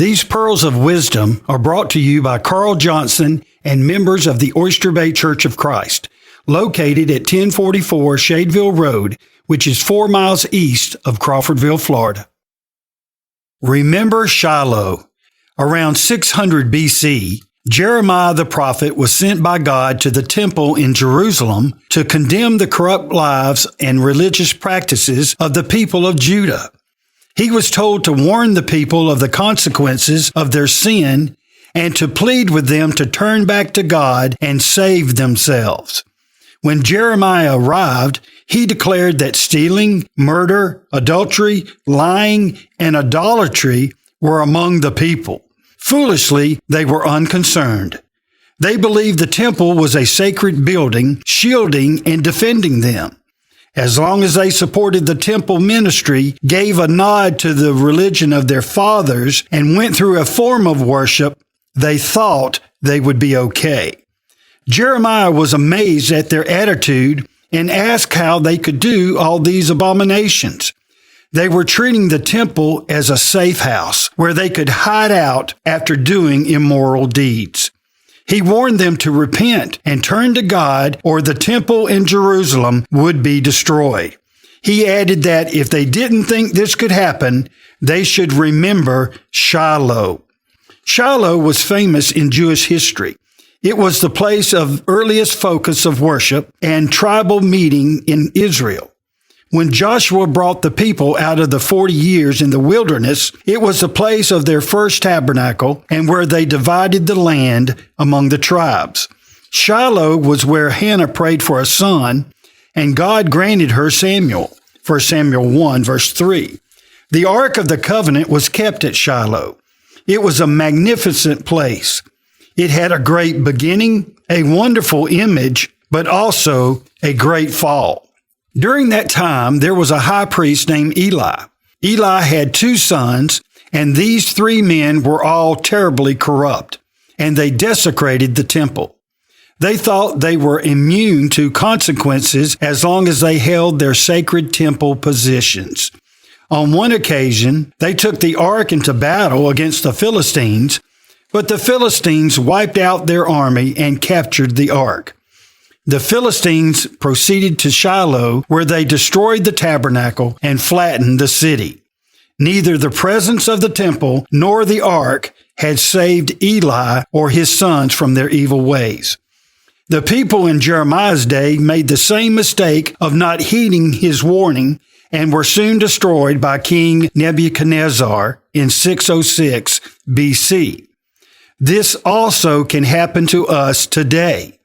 These pearls of wisdom are brought to you by Carl Johnson and members of the Oyster Bay Church of Christ, located at 1044 Shadeville Road, which is 4 miles east of Crawfordville, Florida. Remember Shiloh. Around 600 BC, Jeremiah the prophet was sent by God to the temple in Jerusalem to condemn the corrupt lives and religious practices of the people of Judah. He was told to warn the people of the consequences of their sin and to plead with them to turn back to God and save themselves. When Jeremiah arrived, he declared that stealing, murder, adultery, lying, and idolatry were among the people. Foolishly, they were unconcerned. They believed the temple was a sacred building, shielding and defending them. As long as they supported the temple ministry, gave a nod to the religion of their fathers, and went through a form of worship, they thought they would be okay. Jeremiah was amazed at their attitude and asked how they could do all these abominations. They were treating the temple as a safe house where they could hide out after doing immoral deeds. He warned them to repent and turn to God, or the temple in Jerusalem would be destroyed. He added that if they didn't think this could happen, they should remember Shiloh. Shiloh was famous in Jewish history. It was the place of earliest focus of worship and tribal meeting in Israel. When Joshua brought the people out of the 40 years in the wilderness, it was the place of their first tabernacle and where they divided the land among the tribes. Shiloh was where Hannah prayed for a son, and God granted her Samuel. 1 Samuel 1, verse 3. The Ark of the Covenant was kept at Shiloh. It was a magnificent place. It had a great beginning, a wonderful image, but also a great fall. During that time, there was a high priest named Eli. Eli had 2 sons, and these 3 men were all terribly corrupt, and they desecrated the temple. They thought they were immune to consequences as long as they held their sacred temple positions. On one occasion, they took the ark into battle against the Philistines, but the Philistines wiped out their army and captured the ark. The Philistines proceeded to Shiloh, where they destroyed the tabernacle and flattened the city. Neither the presence of the temple nor the ark had saved Eli or his sons from their evil ways. The people in Jeremiah's day made the same mistake of not heeding his warning and were soon destroyed by King Nebuchadnezzar in 606 BC. This also can happen to us today.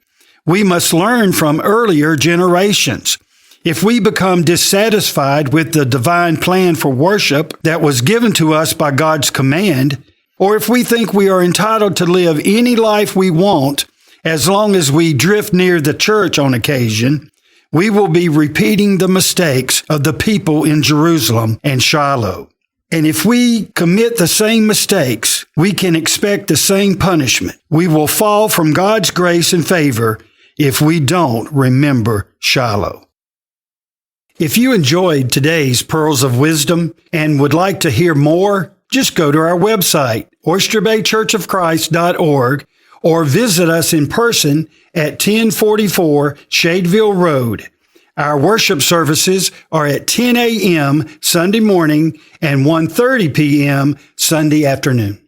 We must learn from earlier generations. If we become dissatisfied with the divine plan for worship that was given to us by God's command, or if we think we are entitled to live any life we want as long as we drift near the church on occasion, we will be repeating the mistakes of the people in Jerusalem and Shiloh. And if we commit the same mistakes, we can expect the same punishment. We will fall from God's grace and favor if we don't remember Shiloh. If you enjoyed today's Pearls of Wisdom and would like to hear more, just go to our website, oysterbaychurchofchrist.org, or visit us in person at 1044 Shadeville Road. Our worship services are at 10 a.m. Sunday morning and 1:30 p.m. Sunday afternoon.